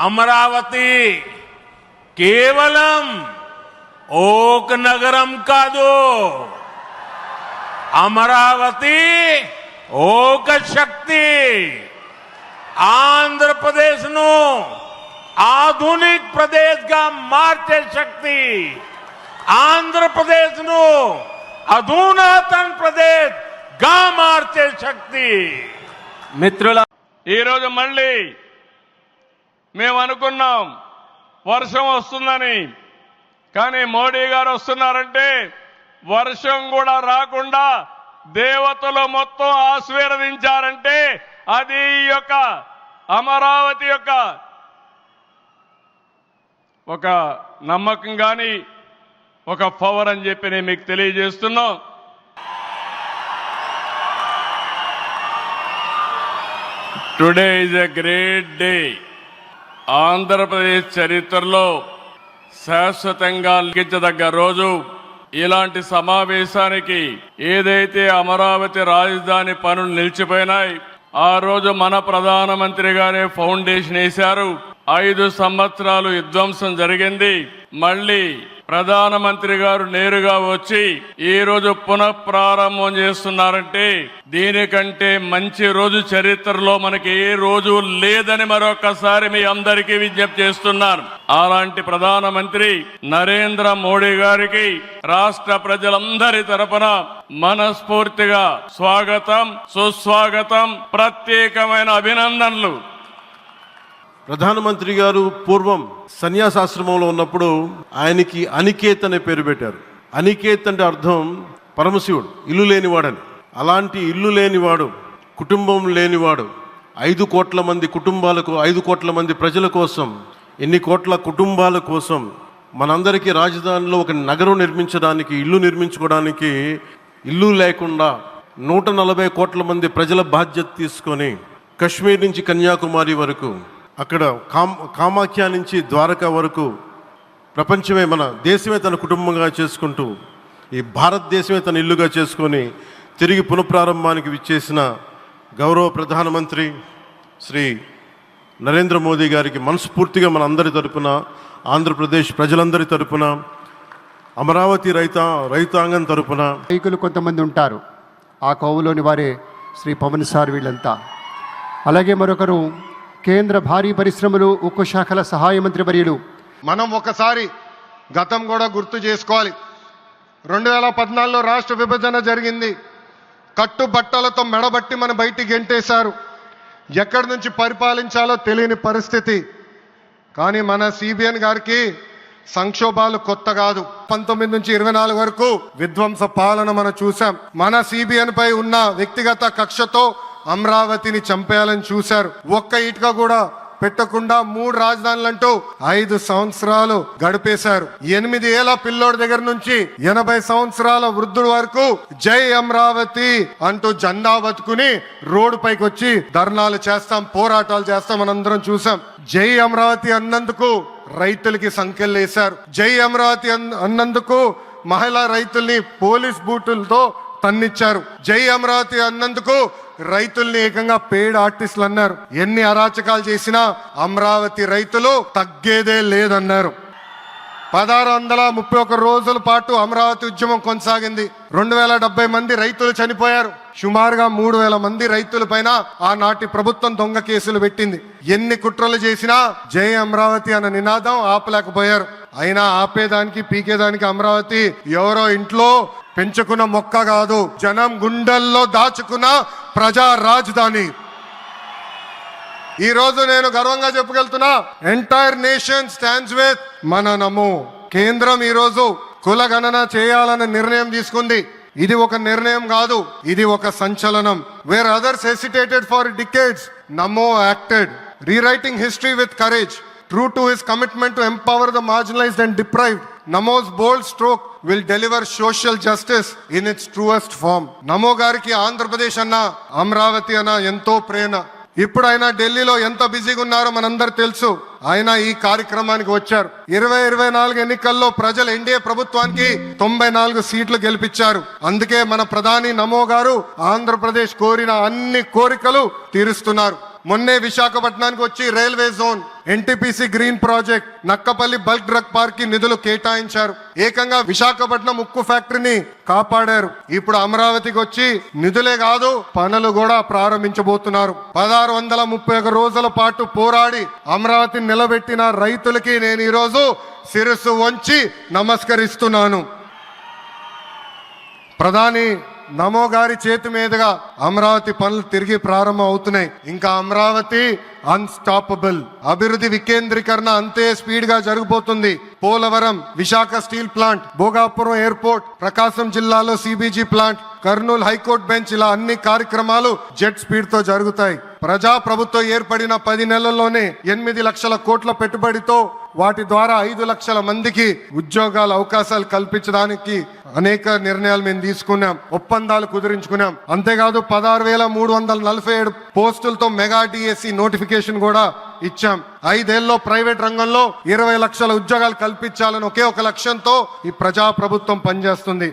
అమరావతి కేవలం ఒక నగరం కాదు, అమరావతి ఒక శక్తి. ఆంధ్రప్రదేశ్ను ఆధునిక ప్రదేశ్గా మార్చే శక్తి, ఆంధ్రప్రదేశ్ను అధునాతన ప్రదేశ్గా మార్చే శక్తి. మిత్రుల, ఈరోజు మళ్ళీ మేము అనుకున్నాం వర్షం వస్తుందని, కానీ మోడీ గారు వస్తున్నారంటే వర్షం కూడా రాకుండా దేవతలు మొత్తం ఆశీర్వదించారంటే అది ఈ యొక్క అమరావతి యొక్క ఒక నమ్మకం కానీ ఒక పవర్ అని చెప్పి నేను మీకు తెలియజేస్తున్నాం. Today is a great day. Andhra Pradesh చరిత్రలో శాశ్వతంగా లిఖించదగ్గ రోజు. ఇలాంటి సమావేశానికి ఏదైతే అమరావతి రాజధాని పనులు నిలిచిపోయినాయి, ఆ రోజు మన ప్రధానమంత్రి గారే ఫౌండేషన్ వేశారు. 5 సంవత్సరాలు విధ్వంసం జరిగింది. మళ్ళీ ప్రధానమంత్రి గారు నేరుగా వచ్చి ఈ రోజు పునఃప్రారంభం చేస్తున్నారంటే దీనికంటే మంచి రోజు చరిత్రలో మనకి ఏ రోజు లేదని మరొకసారి మీ అందరికీ విజ్ఞప్తి చేస్తున్నాను. అలాంటి ప్రధానమంత్రి నరేంద్ర మోడీ గారికి రాష్ట్ర ప్రజలందరి తరపున మనస్ఫూర్తిగా స్వాగతం, సుస్వాగతం, ప్రత్యేకమైన అభినందనలు. ప్రధానమంత్రి గారు పూర్వం సన్యాసాశ్రమంలో ఉన్నప్పుడు ఆయనకి అనికేత్ అనే పేరు పెట్టారు. అనికేత్ అంటే అర్థం పరమశివుడు, ఇల్లు లేనివాడని. అలాంటి ఇల్లు లేనివాడు, కుటుంబం లేనివాడు, 5 కోట్ల మంది కుటుంబాలకు, 5 కోట్ల మంది ప్రజల కోసం, ఎన్ని కోట్ల కుటుంబాల కోసం మనందరికీ రాజధానిలో ఒక నగరం నిర్మించడానికి, ఇల్లు నిర్మించుకోవడానికి ఇల్లు లేకుండా 140 కోట్ల మంది ప్రజల బాధ్యత తీసుకొని కశ్మీర్ నుంచి కన్యాకుమారి వరకు, అక్కడ కామాఖ్య నుంచి ద్వారకా వరకు ప్రపంచమే, మన దేశమే తన కుటుంబంగా చేసుకుంటూ ఈ భారతదేశమే తన ఇల్లుగా చేసుకొని తిరిగి పునఃప్రారంభానికి విచ్చేసిన గౌరవ ప్రధానమంత్రి శ్రీ నరేంద్ర మోదీ గారికి మనస్ఫూర్తిగా మన అందరి తరపున, ఆంధ్రప్రదేశ్ ప్రజలందరి తరపున, అమరావతి రైతాంగం తరపున. నాయకులు కొంతమంది ఉంటారు, ఆ కోవలోని వారే శ్రీ పవన్ సార్ వీళ్ళంతా. అలాగే మరొకరు కేంద్ర భారీ పరిశ్రమలు ఉక్కు శాఖల సహాయ మంత్రి వర్యులు. మనం ఒకసారి గతం కూడా గుర్తు చేసుకోవాలి. 2014లో రాష్ట్ర విభజన జరిగింది. కట్టుబట్టలతో మెడబట్టి మన బయటికి గెంటేశారు. ఎక్కడి నుంచి పరిపాలించాలో తెలియని పరిస్థితి. కానీ మన సిబిఎన్ గారికి సంక్షోభాలు కొత్త కాదు. 19 నుంచి 24 వరకు విధ్వంస పాలన మనం చూసాం. మన సిబిఎన్ పై ఉన్న వ్యక్తిగత కక్షతో అమరావతిని చంపేయాలని చూశారు. ఒక్క ఇటుక కూడా పెట్టకుండా 3 రాజధానులంటూ 5 సంవత్సరాలు గడిపేశారు. 8 ఏళ్ల పిల్లోడి దగ్గర నుంచి 80 సంవత్సరాల వృద్ధుడు వరకు జై అమరావతి అంటూ జెండా బతుకుని రోడ్డు పైకి వచ్చి ధర్నాలు చేస్తాం, పోరాటాలు చేస్తాం మనందరం చూసాం. జై అమరావతి అన్నందుకు రైతులకి సంఖ్యలు వేశారు. జై అమరావతి అన్నందుకు మహిళా రైతుల్ని పోలీస్ బూటులతో తన్నిచ్చారు. జై అమరావతి అన్నందుకు రైతుల్ని ఏకంగా పేడ్ ఆర్టిస్టులు అన్నారు. ఎన్ని అరాచకాలు చేసినా అమరావతి రైతులు తగ్గేదే లేదన్నారు. 1631 రోజుల పాటు అమరావతి ఉద్యమం కొనసాగింది. 2070 మంది రైతులు చనిపోయారు. సుమారుగా 3000 మంది రైతుల పైన ఆనాటి ప్రభుత్వం దొంగ కేసులు పెట్టింది. ఎన్ని కుట్రలు చేసినా జై అమరావతి అన్న నినాదం ఆపలేకపోయారు. అయినా ఆపేదానికి, పీకేదానికి అమరావతి ఎవరో ఇంట్లో పెంచుకున్న మొక్క కాదు, జనం గుండెల్లో దాచుకున్న ప్రజా రాజధాని. ఈ రోజు నేను గర్వంగా చెప్పగలుగుతున్నా, ఎంటైర్ నేషన్ స్టాండ్స్ విత్ మన నమో. కేంద్రం ఈ రోజు కుల గణన చేయాలనే నిర్ణయం తీసుకుంది. ఇది ఒక నిర్ణయం కాదు, ఇది ఒక సంచలనం. Where others hesitated for decades, Namo acted, rewriting history with courage. True to his commitment to empower the marginalized and deprived, Namo's bold stroke will deliver social justice in its truest form. Namo gariki Andhra Pradesh anna, Amravati anna ento prena. ఇప్పుడు ఆయన ఢిల్లీలో ఎంత బిజీగా ఉన్నారో మనందరూ తెలుసు. ఆయన ఈ కార్యక్రమానికి వచ్చారు. 2024 ఎన్నికల్లో ప్రజలు ఎన్డీఏ ప్రభుత్వానికి 94 సీట్లు గెలిపించారు. అందుకే మన ప్రధాని నమో గారు ఆంధ్రప్రదేశ్ కోరిన అన్ని కోరికలు తీరుస్తున్నారు. మొన్నే విశాఖపట్నానికి వచ్చి railway zone, NTPC green project, Nakkapalli bulk drug park కి నిధులు కేటాయించారు. ఏకంగా విశాఖపట్నం ఉక్కు ఫ్యాక్టరీని కాపాడారు. ఇప్పుడు అమరావతికి వచ్చి నిధులే కాదు పనులు కూడా ప్రారంభించబోతున్నారు. 1631 రోజుల పాటు పోరాడి అమరావతిని నిలబెట్టిన రైతులకి నేను ఈరోజు శిరస్సు వంచి నమస్కరిస్తున్నాను. ప్రధాని నమో గారి చేతి మీదుగా అమరావతి పనులు తిరిగి ప్రారంభం అవుతున్నాయి. ఇంకా అమరావతి అన్స్టాపబుల్. అభివృద్ధి వికేంద్రీకరణ అంతే స్పీడ్ గా జరగబోతుంది. Polavaram, Visakha steel plant, Bhogapuram airport, Prakasam జిల్లాలో CBG plant, Kurnool high court bench, ఇలా అన్ని కార్యక్రమాలు జెట్ స్పీడ్ తో జరుగుతాయి. ప్రజా ప్రభుత్వం ఏర్పడిన 10 నెలల్లోనే 8 లక్షల కోట్ల పెట్టుబడితో వాటి ద్వారా 5 లక్షల మందికి ఉద్యోగాల అవకాశాలు కల్పించడానికి అనేక నిర్ణయాలు మేము తీసుకున్నాం, ఒప్పందాలు కుదిరించుకున్నాం. అంతేకాదు 16,347 పోస్టులతో మెగా డిఎస్సి నోటిఫికేషన్ కూడా ఇచ్చాం. 5 ఏళ్లలో ప్రైవేట్ రంగంలో 20 లక్షల ఉద్యోగాలు కల్పించాలని ఒకే ఒక లక్ష్యంతో ఈ ప్రజా ప్రభుత్వం పనిచేస్తుంది.